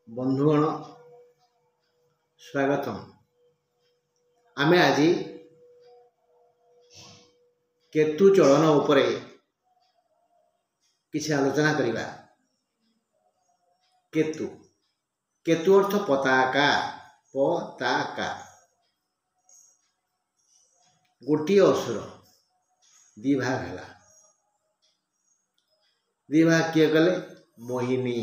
बंधुगण स्वागतम। आमे आज केतु चलन उपरे किसी आलोचना करिबा। केतु केतु अर्थ पताका। पताका गोटे असुर दी भाग है। दी भाग किए गले मोहिनी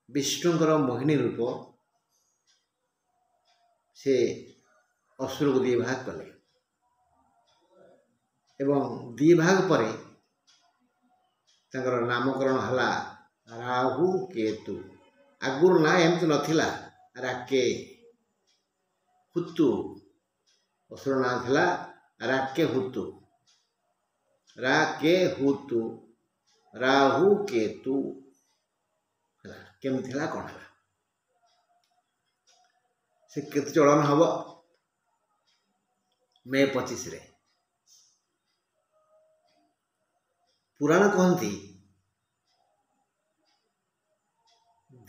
विष्णुकर मोहिनी रूप से असुर को दी भाग कले एवं दी भाग पर नामकरण हला राहु केतु। आगुर ना एमती नथिला राके हुतु असुर ना थिला राके हुतु। राके हुतु राहु केतु केमती है कौन है से केतु चलन हम मे 25 रे। पुराण कहती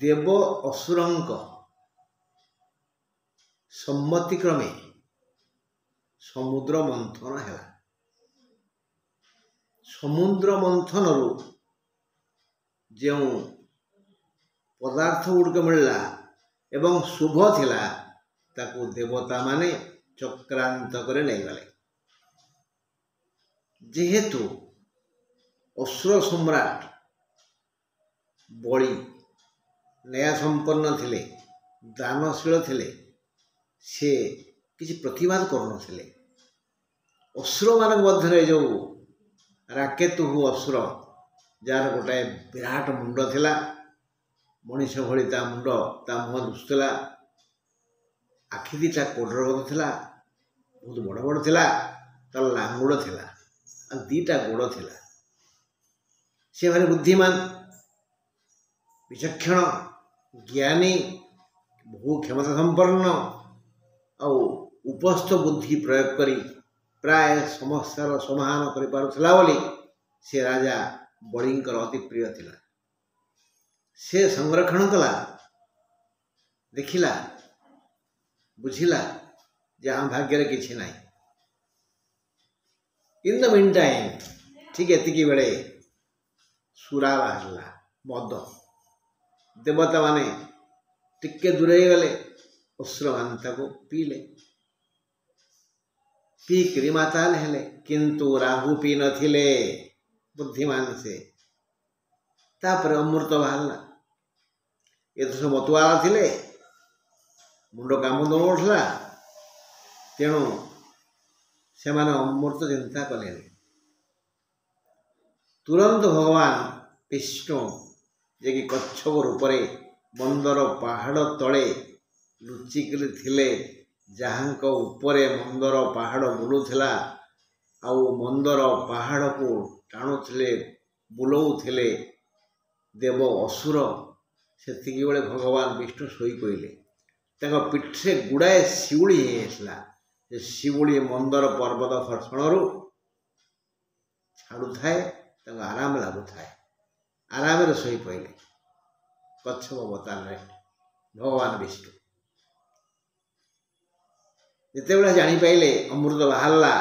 देव असुरंक सम्मति क्रमे समुद्र मंथन है। समुद्र मंथन रु जो पदार्थ गुड़िक मिलला एवं शुभ थिला ताकू देवता माने चक्रांत करे नहीं गले। जेहेतु असुर सम्राट बड़ी न्याय संपन्न थिले दानशील थिले से किसी प्रतिवाद करनथिले। असुर मान मध्य जो राकेतु असुर जार गोटाए विराट मुंड थिला मनीष भली ता मुंड ता मुह दुसुला आखि दीटा कोडर थिला बहुत बड़ बड़ थिला तार लांगुड़ थिला आ दीटा गोड़ थिला। से भारी बुद्धिमान विचक्षण ज्ञानी बहु क्षमता संपन्न आउ उपस्थ बुद्धि प्रयोग करी प्राय समस्यार समाधान करि पारुथला बोली से राजा बड़ींकर अति प्रिय थिला। से संरक्षण कला देखिला बुझिला जे आम भाग्य किसी ना। इन द मीन टाइम ठीक एतिकी बेले सुरा बाहरला मद देवता माने टिके दूरे गले असुर मान ताको पीले पीकरी माताल हेले किंतु राहु पी नथिले बुद्धिमान से। तापर अमृत बाहरला ये तो सब मतुआला थिले मुंड काम दौड़ा तेणु से अमृत चिंता कले। तुरंत भगवान विष्णु जे कि कच्छप रूपरे मंदर पहाड़ तले लुचिकी थिले जहांक उपरे मंदर पहाड़ बुलुथिला आउ मंदर पहाड़ को टाणुथिले बुलाउथिले देव असुर सेतिकी बेले भगवान विष्णु शोई पड़े पीठे गुड़ाए शिउली होता शिउली मंदर पर्वत घर्षण छाड़ू थाए आराम लगु थाए आराम शोई पड़े कच्छप अवतार भगवान विष्णु। जिते बड़े जापारे अमृत बाहरला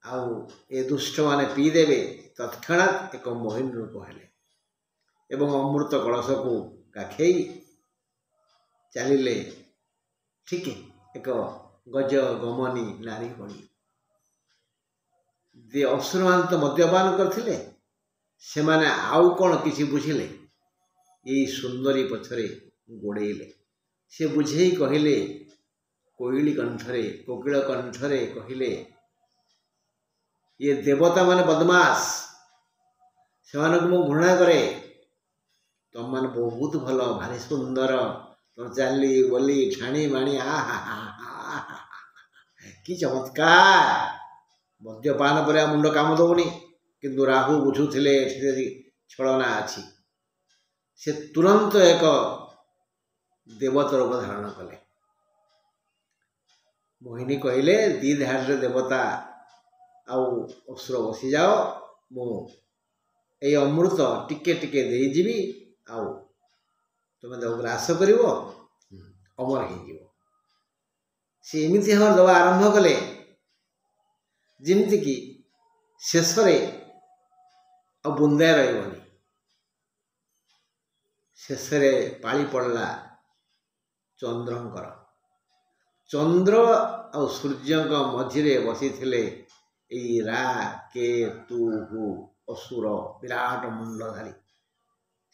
आउ ए दुष्ट माने पीदेवे तत्क्षणात एक मोहिनी रूप हेले एवं अमृत कलश को काखेई चलिले ठीक एक गज गमनी नारी भली। जे असुर मान तो मद्यपान करथिले से माने आउ कौन किसी बुझिले ये सुंदरी पछरे गोड़ेले से बुझे कहले कोइली कंठरे कोकिल कंठरे कहले ये देवता माने बदमाश से मु घृणा करे तुम मान बहुत भल भारी सुंदर तुम चाली बोली ठाणी माणी कि चमत्कार मद्यपान पर मुंड काम दौनी किंतु राहु बुझुले छलना अच्छी से तुरंत एक देवता रूप धारण कले। मोहिनी कहले दी धारे देवता आउ असुर बसी जाओ मु ए अमृत टिके टिके दे जीवी आउ तुम देव ग्रास कर अमर हो सी एमती भाव दवा आरंभ कले जमीक शेष बुंदाए रही शेष पाली पड़ला चंद्रंकर चंद्र आ सूर्य मझिरे बसी रा के तू असुर विराट मुंडधारी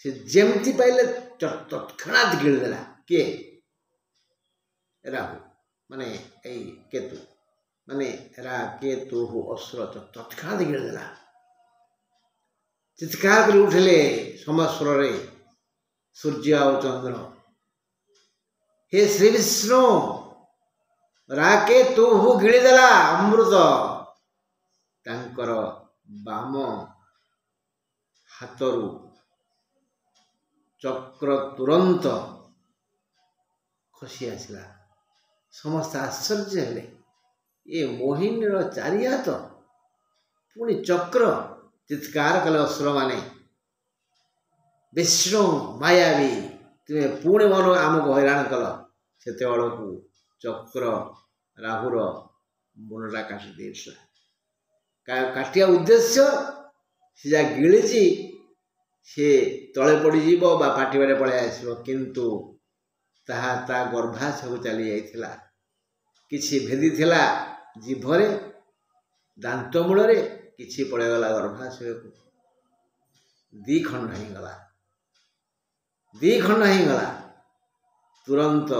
से जमती पाइले तत्क्षणात गिड़देला किए राहु माने केतु माने रा केतु असुर तत्क्षणात गिड़देला चित्कार कर उठले समस्वर सूर्य और चंद्र हे श्री विष्णु राके तू गिड़देला अमृत तांकर बाम हाथरू चक्र तुरंत खसी आसला समस्त आश्चर्य हेले ये मोहिनी चारि हाथ पुणी चक्र चित्कार कले असुर माने विष्णु मायावी तुम्हें पुणे मन आमको हैरान कल से चक्र राहुर मुंडा काटी देला काटिया उद्देश्य से जा गिड़ी सी तले पड़जी पाटी बारे पलि आस किंतु ता गर्भाशय चली जाइथिला किछि भेदी थिला जीभरे दांत मूल किछि पड़ेगला गर्भाशय को दी खंड होगला तुरंत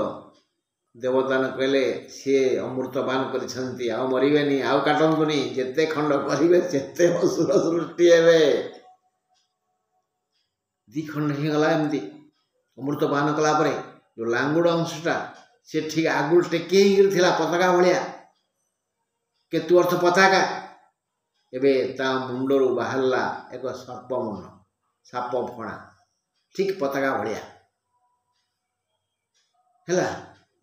देवतान कहले सी अमृतपान करछंती आ मरिबेनी आ काटंतुनी जेते खंड करिवे सेते असुर सृष्टि हेबे दी खंड होगला एमती अमृतपान कला परे जो लांगुड़ अंशटा से ठीक आगुल टेके थिला पताका भलिया केतु अर्थ पताका एबे ता मुंडरू बाहरला एक सर्प मुंड साप फणा ठीक पताका भलिया हैला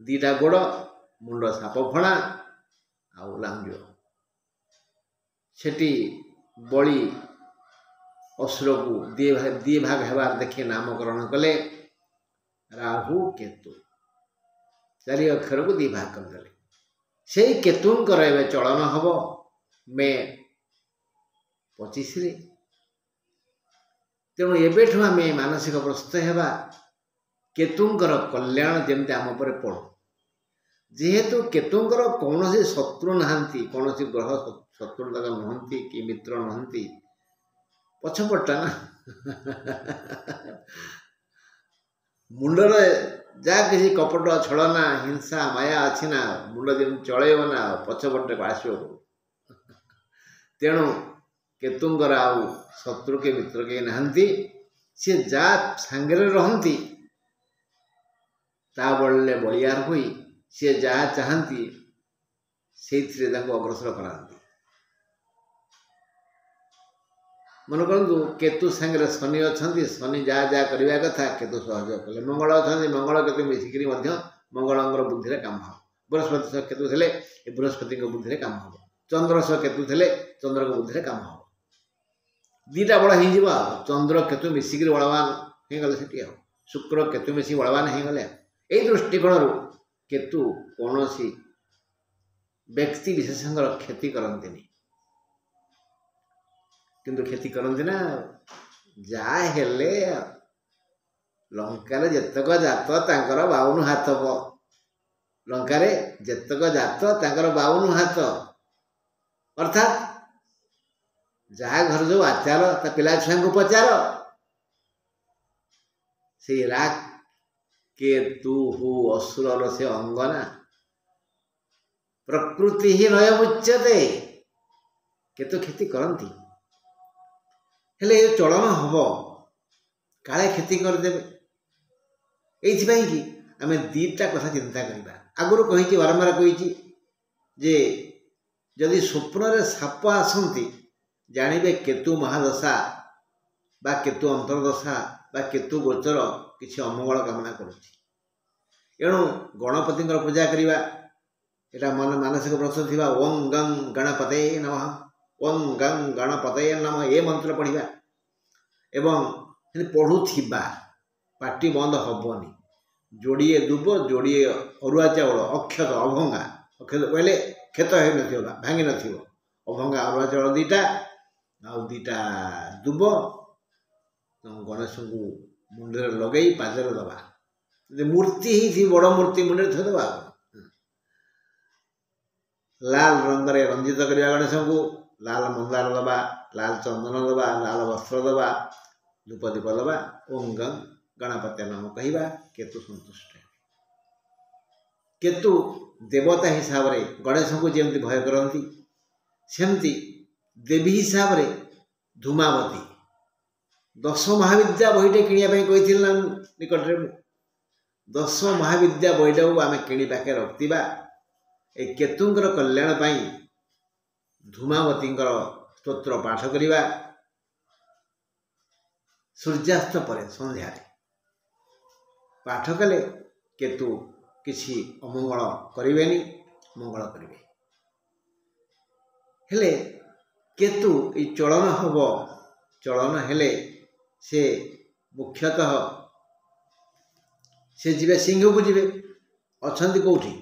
दीटा गोड़ मुंड साप फणा आउ लांगुड़ सेठी बड़ी असुर को दी भाग हेबार देखि नामकरण कले राहु केतु चारि अक्षर को दी भाग करदेले से केतुंकर एवं चलन हम मे 25 तेणु एबेठु आम मानसिक प्रस्तुत हेबा केतुंकर कल्याण जमती आम पर पड़ो जेहेतु केतुंकर कौन शत्रु नहांती कौन ग्रह शत्रु तक नुहंती कि मित्र नुहंती पछपटा ना मुंडर जा किसी कपट छलना हिंसा माया अच्छी ना मुंड जमी चलैब ना पछपटे आसो तेणु केतुंकर आउ शत्रु के मित्र के नहांती सी जा सांगे रहती ता बड़े बलियार हुई सी जहाँ चाहती से अग्रसर कराती मन करूँ केतु सांगे शनि अच्छा शनि जहाँ जहाँ करवा कथा केतु सहयोग कले मंगल अच्छा मंगल केतु मिसिकी मंगल बुद्धि काम हम बृहस्पति सह केतु थे बृहस्पति बुद्धि काम हम चंद्र सह केतु थे चंद्र को बुद्धि काम हम दीटा बड़ हो चंद्र केतु मिसिकी बलवान हो गले से शुक्र केतु मिसिक बलवान हो गले यही दृष्टिकोण केतु कौन व्यक्ति विशेष क्षति करती किंतु क्षति करती ना जा हेले लंकार जेतक जात तांकर 52 हाथ लंकार जेतक जात तांकर 52 हाथ अर्थात जहाँ घर जो आचार ता पिला छुआ को पचार से राग केतु हो असुर से अंगना प्रकृति ही नय मुच्यते केतु क्षति करती हेले चलन हम काले क्षति करदेवे ये कि आम दीटा कथा चिंता करवा आगुरी कही बारंबार कही जे जदि स्वप्न साप आसती जानवे केतु महादशा बा केतु अंतर्दशा बा केतु गोचर किसी अमंगल कामना करुँ गणपति पूजा करवा यहाँ मन मानसिक प्रश्न थी ओं गं गणपते नमः ओं गं गणपते नमः ये मंत्र पढ़ा एवं पढ़ुवा ପାଟି ବନ୍ଦ ହେବନି। ଯୋଡ଼ିଏ ଦୁବ ଯୋଡ଼ିଏ ଅରୁଆ ଚାଉଳ ଅକ୍ଷତ ଅଭଙ୍ଗା, ଅକ୍ଷତ କହିଲେ କ୍ଷତ ହୋଇନଥିବ ଭାଙ୍ଗି ନଥିବ, ଅଭଙ୍ଗା ଅରୁଆ ଚାଉଳ 2ଟା ଆଉ 2ଟା ଦୁବ ଗଣେଶଙ୍କୁ ମୁଣ୍ଡରେ ଲଗେଇ ପାଦରେ ଦେବା। ଯଦି ମୂର୍ତ୍ତି ହେଇଥିବ ବଡ଼ ମୂର୍ତ୍ତି ମୁଣ୍ଡରେ ଥୋଇଦେବା। ଲାଲ ରଙ୍ଗରେ ରଞ୍ଜିତ କରିବା ଗଣେଶଙ୍କୁ, ଲାଲ ମନ୍ଦାର ଦେବା, ଲାଲ ଚନ୍ଦନ ଦେବା, ଲାଲ ବସ୍ତ୍ର ଦେବା, ଧୂପ ଦୀପ ଦେବା, ଓಂ ଗଂ ଗଣପତି ନାମ କହିବା। କେତୁ ସନ୍ତୁଷ୍ଟ ହେବେ। କେତୁ ଦେବତା ହିସାବରେ ଗଣେଶଙ୍କୁ ଯେମିତି ଭୟ କରନ୍ତି, ସେମିତି ଦେବୀ ହିସାବରେ ଧୂମାବତୀ 10 ମହାବିଦ୍ୟା ବହିଟେ କିଣିବା ପାଇଁ କହିଥିଲି ନା ନିକଟରେ। 10 ମହାବିଦ୍ୟା ବହିଟାକୁ ଆମେ କିଣି ପାଖରେ ରଖିଥିବା। ଏ କେତୁଙ୍କର କଲ୍ୟାଣ ପାଇଁ ଧୂମାବତୀଙ୍କର ସ୍ତୋତ୍ର ପାଠ କରିବା। ସୂର୍ଯ୍ୟାସ୍ତ ପରେ ସନ୍ଧ୍ୟାରେ ପାଠ କଲେ କେତୁ କିଛି ଅମଙ୍ଗଳ କରିବେନି, ମଙ୍ଗଳ କରିବେ। ହେଲେ କେତୁ এই ଚଳନ ହେବ, ଚଳନ ହେଲେ ସେ ମୁଖ୍ୟତଃ ସେ ଯିବେ ସିଂହକୁ ଯିବେ। ଅଛନ୍ତି କେଉଁଠି?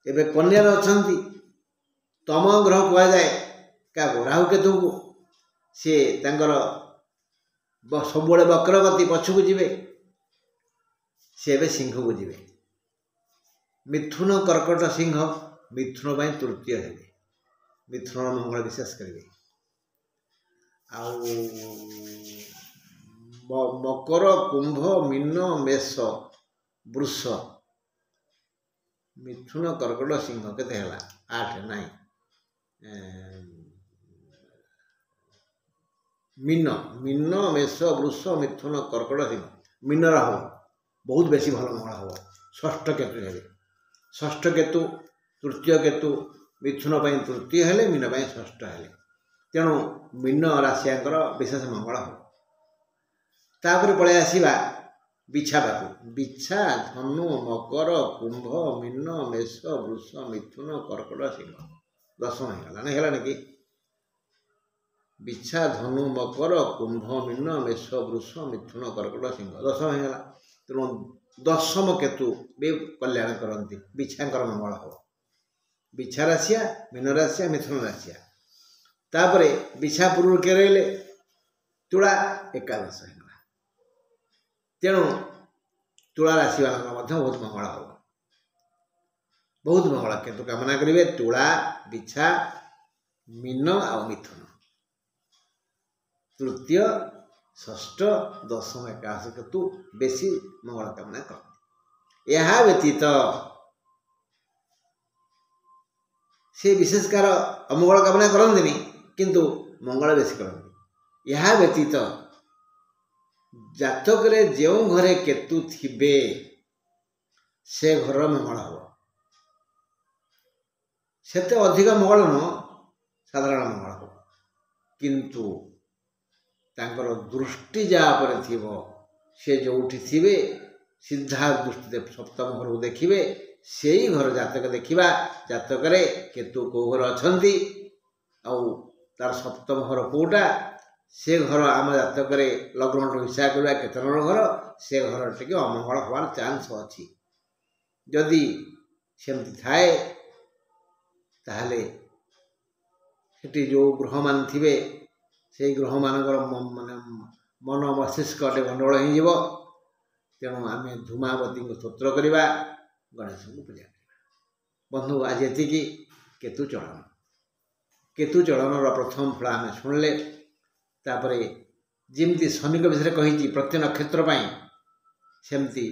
ଏବେ କନ୍ୟାରେ ଅଛନ୍ତି। ତମ ଗ୍ରହ କୁହାଯାଏ କାହାକୁ? ରାହୁ କେତୁଙ୍କୁ। ସେ ତାଙ୍କର ସବୁବେଳେ ବକ୍ରଗତି ପଛକୁ ଯିବେ। ସେ ଏବେ ସିଂହକୁ ଯିବେ। ମିଥୁନ କର୍କଟ ସିଂହ, ମିଥୁନ ପାଇଁ ତୃତୀୟ ହେବେ। ମିଥୁନ ମଙ୍ଗଳ ବିଶେଷ କରିବେ। ଆଉ ମକର କୁମ୍ଭ ମୀନ ମେଷ ବୃଷ, ମିଥୁନ କର୍କଟ ସିଂହ କେତେ ହେଲା? 8 ନାହିଁ। ମୀନ ମେଷ ବୃଷ ମିଥୁନ କର୍କଟ ସିଂହ। ମୀନର ହେବ ବହୁତ ବେଶୀ ଭଲ ମଙ୍ଗଳ ହେବ। ଷଷ୍ଠ କେତୁ ହେବେ। ଷଷ୍ଠ କେତୁ ତୃତୀୟ କେତୁ ମିଥୁନ ପାଇଁ ତୃତୀୟ ହେଲେ, ମୀନ ପାଇଁ ଷଷ୍ଠ ହେଲେ। ତେଣୁ ମୀନ ରାଶିଆଙ୍କର ବିଶେଷ ମଙ୍ଗଳ ହେବ। ତାପରେ ପଳେଇ ଆସିବା ବିଛା ପାଖକୁ। ବିଛା ଧନୁ ମକର କୁମ୍ଭ ମୀନ ମେଷ ବୃଷ ମିଥୁନ କର୍କଟ ସିଂହ। 10 ହେଇଗଲା ନା ହେଲାନି କି? ବିଛା ଧନୁ ମକର କୁମ୍ଭ ମୀନ ମେଷ ବୃଷ ମିଥୁନ କର୍କଟ ସିଂହ 10 ହେଇଗଲା। ତେଣୁ 10ମ କେତୁ ବି କଲ୍ୟାଣ କରନ୍ତି। ବିଛାଙ୍କର ମଙ୍ଗଳ ହେବ। ବିଛା ରାଶିଆ, ମୀନ ରାଶିଆ, ମିଥୁନ ରାଶିଆ। ତାପରେ ବିଛା ପୂର୍ବରୁ କିଏ ରହିଲେ? ତୁଳା 11 ହେଇଗଲା। ତେଣୁ ତୁଳା ରାଶିମାନଙ୍କ ମଧ୍ୟ ବହୁତ ମଙ୍ଗଳ ହେବ। ବହୁତ ମଙ୍ଗଳ କେତୁ କାମନା କରିବେ। ତୁଳା, ବିଛା, ମୀନ ଆଉ ମିଥୁନ। ତୃତୀୟ, ଷଷ୍ଠ, 10ମ 11 କେତୁ ବେଶୀ ମଙ୍ଗଳ କାମନା କରନ୍ତି। ଏହା ବ୍ୟତୀତ ସେ ବିଶେଷକାର ଅମଙ୍ଗଳ କାମନା କରନ୍ତିନି, କିନ୍ତୁ ମଙ୍ଗଳ ବେଶୀ କରନ୍ତି। ଏହା ବ୍ୟତୀତ ଜାତକରେ ଯେଉଁ ଘରେ କେତୁ ଥିବେ ସେ ଘରର ମଙ୍ଗଳ ହେବ। ସେତେ ଅଧିକ ମଙ୍ଗଳ ନୁହଁ, ସାଧାରଣ ମଙ୍ଗଳ ହେବ। କିନ୍ତୁ ତାଙ୍କର ଦୃଷ୍ଟି ଯାହା ଉପରେ ଥିବ, ସେ ଯେଉଁଠି ଥିବେ ସିଧା ଦୃଷ୍ଟି 7ମ ଘରକୁ ଦେଖିବେ। ସେଇ ଘର ଜାତକ ଦେଖିବା। ଜାତକରେ କେତୁ କେଉଁ ଘର ଅଛନ୍ତି ଆଉ ତାର 7ମ ଘର କେଉଁଟା, ସେ ଘର ଆମ ଜାତକରେ ଲଗ୍ନଠୁ ହିସାବ କରିବା କେତେ নম্বର ଘର, ସେ ଘର ଟିକେ ଅମଙ୍ଗଳ ହେବାର ଚାନ୍ସ ଅଛି। ଯଦି ସେମିତି ଥାଏ ତାହେଲେ ସେଠି ଯେଉଁ ଗ୍ରହମାନେ ଥିବେ ସେଇ ଗ୍ରହମାନଙ୍କର ମନ ମସ୍ତିଷ୍କ ଟିକେ ଗଣ୍ଡଗୋଳ ହେଇଯିବ। ତେଣୁ ଆମେ ଧୂମାବତୀଙ୍କୁ ସ୍ତୋତ୍ର କରିବା, ଗଣେଶଙ୍କୁ ପୂଜା କରିବା। ବନ୍ଧୁ, ଆଜି ଏତିକି କେତୁ ଚଳନ। କେତୁ ଚଳନର ପ୍ରଥମ ଫଳ ଆମେ ଶୁଣିଲେ। ତାପରେ ଯେମିତି ଶନିଙ୍କ ବିଷୟରେ କହିଛି ପ୍ରତି ନକ୍ଷତ୍ର ପାଇଁ, ସେମିତି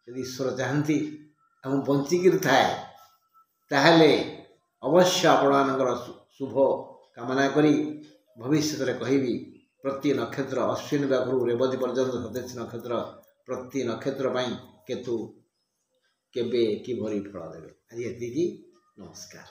ଯଦି ଈଶ୍ୱର ଚାହାନ୍ତି ଏବଂ ବଞ୍ଚିକିରି ଥାଏ ତାହେଲେ ଅବଶ୍ୟ ଆପଣମାନଙ୍କର ଶୁଭ କାମନା କରି ଭବିଷ୍ୟତରେ କହିବି। ପ୍ରତି ନକ୍ଷତ୍ର ଅଶ୍ୱିନୀ ପାଖରୁ ରେବତୀ ପର୍ଯ୍ୟନ୍ତ 27 ନକ୍ଷତ୍ର, ପ୍ରତି ନକ୍ଷତ୍ର ପାଇଁ କେତୁ କେବେ କିଭଳି ଫଳ ଦେବେ। ଆଜି ଏତିକି। ନମସ୍କାର।